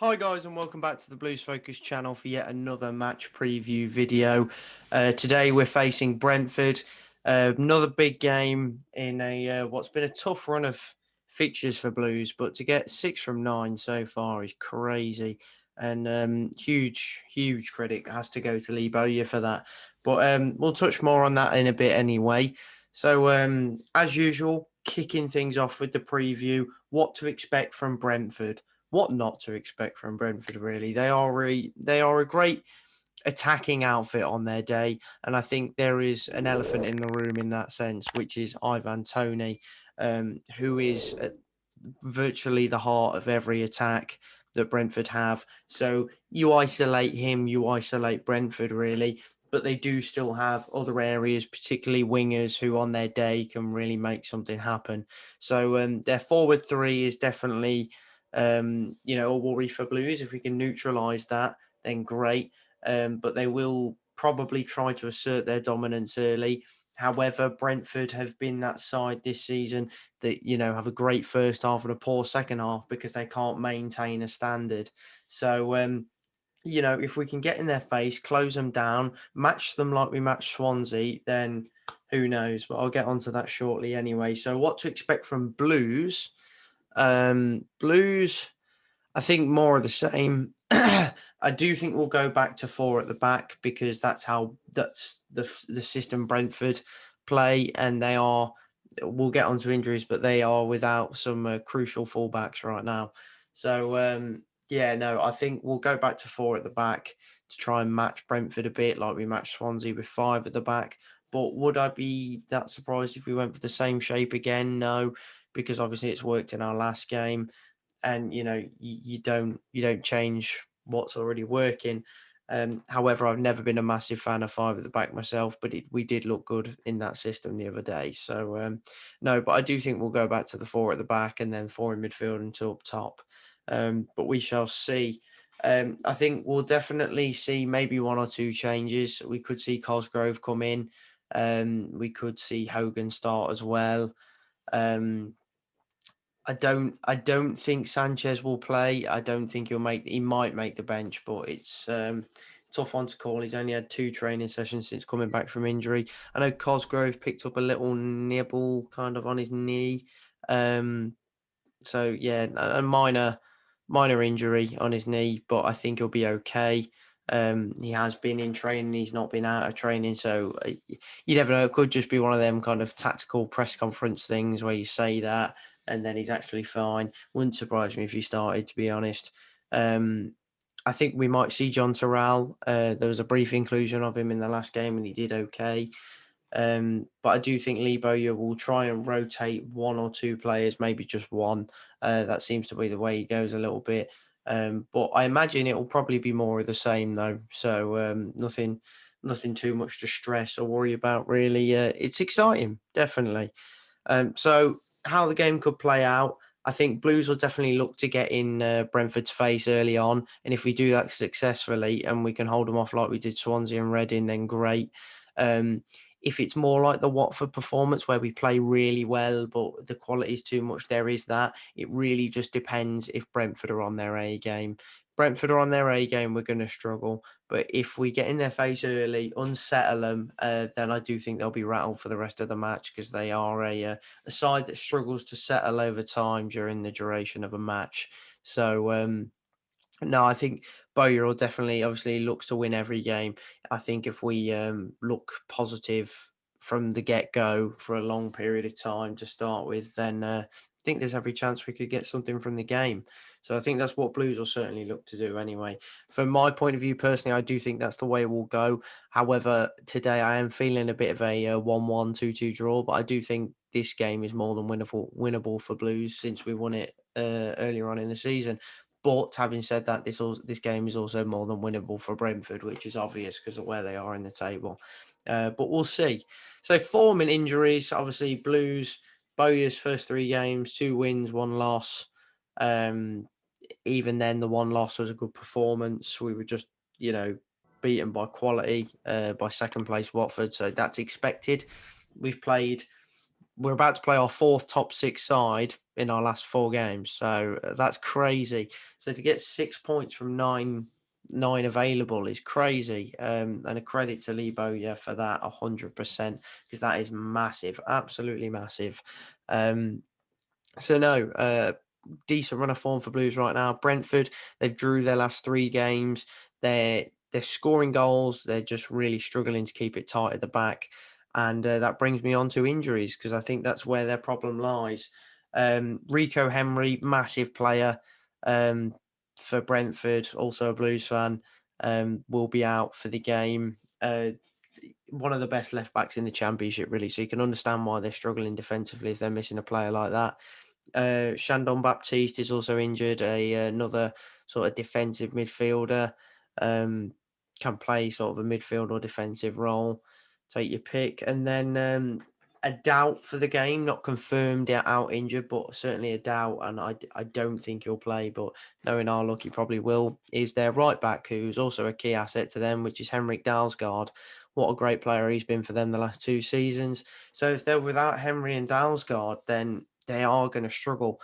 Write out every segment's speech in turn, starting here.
Hi guys and welcome back to the Blues Focus channel for yet another match preview video. Today we're facing Brentford, another big game in a what's been a tough run of fixtures for Blues, but to get 6 from 9 so far is crazy, and huge credit has to go to Lee Bowyer for that. But we'll touch more on that in a bit anyway. So as usual, kicking things off with the preview, what to expect from Brentford, what not to expect from Brentford. Really, they are a great attacking outfit on their day, and I think there is an elephant in the room in that sense, which is Ivan Toney, who is virtually the heart of every attack that Brentford have. So you isolate him, you isolate Brentford really. But they do still have other areas, particularly wingers, who on their day can really make something happen. So their forward three is definitely, a worry for Blues. If we can neutralise that, then great. But they will probably try to assert their dominance early. However, Brentford have been that side this season that, have a great first half and a poor second half because they can't maintain a standard. So, if we can get in their face, close them down, match them like we matched Swansea, then who knows? But I'll get onto that shortly anyway. So, what to expect from Blues? Blues, I think more of the same. I do think we'll go back to four at the back because that's the system Brentford play, and they are. We'll get onto injuries, but they are without some crucial fullbacks right now. So yeah, no, I think we'll go back to four at the back to try and match Brentford a bit, like we matched Swansea with five at the back. But would I be that surprised if we went for the same shape again? No, because obviously it's worked in our last game, and you don't change what's already working. However, I've never been a massive fan of five at the back myself, but we did look good in that system the other day. So no, but I do think we'll go back to the four at the back and then four in midfield and two up top. But we shall see. I think we'll definitely see maybe one or two changes. We could see Cosgrove come in. We could see Hogan start as well. Um, I don't think Sanchez will play. I don't think he might make the bench, but it's a tough one to call. He's only had two training sessions since coming back from injury. I know Cosgrove picked up a little nibble kind of on his knee. Um, so yeah, a minor injury on his knee, but I think he'll be okay. He has been in training, he's not been out of training, so you never know. It could just be one of them kind of tactical press conference things where you say that and then he's actually fine. Wouldn't surprise me if he started, to be honest. Um, I think we might see John Terrell. There was a brief inclusion of him in the last game and he did okay. But I do think Lee Bowyer will try and rotate one or two players, maybe just one. That seems to be the way he goes a little bit. But I imagine it will probably be more of the same though. So nothing too much to stress or worry about really. It's exciting, definitely. So how the game could play out, I think Blues will definitely look to get in Brentford's face early on, and if we do that successfully and we can hold them off like we did Swansea and Reading, then great. Um, if it's more like the Watford performance where we play really well, but the quality is too much, there is that. It really just depends if Brentford are on their A game. Brentford are on their A game, we're going to struggle. But if we get in their face early, unsettle them, then I do think they'll be rattled for the rest of the match because they are a side that struggles to settle over time during the duration of a match. So no, I think Bowyer will definitely, obviously, looks to win every game. I think if we look positive from the get go for a long period of time to start with, then I think there's every chance we could get something from the game. So I think that's what Blues will certainly look to do anyway. From my point of view, personally, I do think that's the way it will go. However, today I am feeling a bit of a 1-1, 2-2 draw, but I do think this game is more than winnable for Blues since we won it earlier on in the season. But having said that, this game is also more than winnable for Brentford, which is obvious because of where they are in the table. But we'll see. So form and injuries, obviously Blues, Bowyer's first three games, 2 wins, 1 loss. Um, Even then, the 1 loss was a good performance. We were just, beaten by quality by second place Watford, so that's expected. We've played we're about to play our fourth top six side in our last four games. So that's crazy. So to get 6 points from nine available is crazy. And a credit to Lee Bowyer for that 100%, because that is massive, absolutely massive. Um, so no, decent run of form for Blues right now. Brentford, they've drew their last three games. They're scoring goals. They're just really struggling to keep it tight at the back, and that brings me on to injuries, because I think that's where their problem lies. Rico Henry, massive player for Brentford, also a Blues fan, will be out for the game. One of the best left backs in the championship, really. So you can understand why they're struggling defensively if they're missing a player like that. Shandon Baptiste is also injured, another sort of defensive midfielder. Um, can play sort of a midfield or defensive role. Take your pick. And then a doubt for the game, not confirmed yet, out injured, but certainly a doubt. And I don't think he'll play, but knowing our luck, he probably will. Is their right back, who's also a key asset to them, which is Henrik Dalsgaard. What a great player he's been for them the last two seasons. So if they're without Henry and Dalsgaard, then they are going to struggle.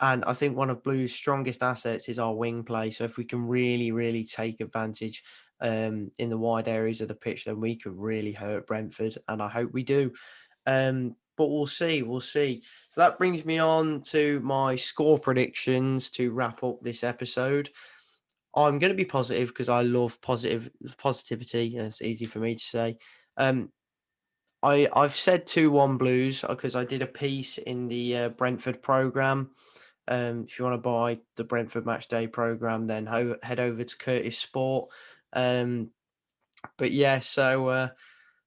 And I think one of Blue's strongest assets is our wing play. So if we can really, really take advantage in the wide areas of the pitch, then we could really hurt Brentford. And I hope we do. But we'll see. We'll see. So that brings me on to my score predictions to wrap up this episode. I'm going to be positive because I love positivity. It's easy for me to say. Um, I've said 2-1 Blues because I did a piece in the Brentford program. If you want to buy the Brentford Match Day program, then head over to Curtis Sport. But yeah, so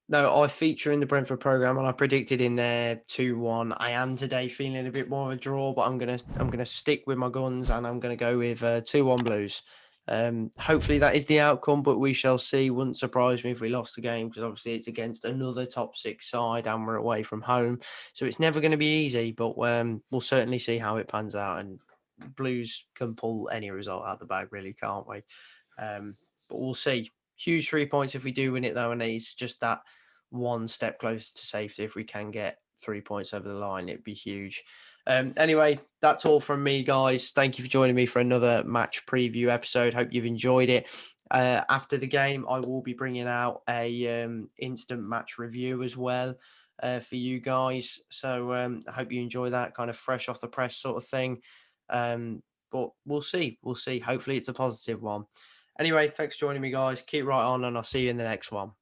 no, I feature in the Brentford program, and I predicted in there 2-1. I am today feeling a bit more of a draw, but I'm gonna stick with my guns, and I'm gonna go with 2-1 Blues. Hopefully that is the outcome, but we shall see. Wouldn't surprise me if we lost the game, because obviously it's against another top six side and we're away from home, so it's never going to be easy. But we'll certainly see how it pans out, and Blues can pull any result out of the bag, really, can't we? But we'll see. Huge 3 points if we do win it, though, and it's just that one step closer to safety. If we can get 3 points over the line, it'd be huge. Anyway, that's all from me, guys. Thank you for joining me for another match preview episode. Hope you've enjoyed it. After the game, I will be bringing out a instant match review as well for you guys. So I hope you enjoy that, kind of fresh off the press sort of thing. But we'll see. We'll see. Hopefully, it's a positive one. Anyway, thanks for joining me, guys. Keep right on, and I'll see you in the next one.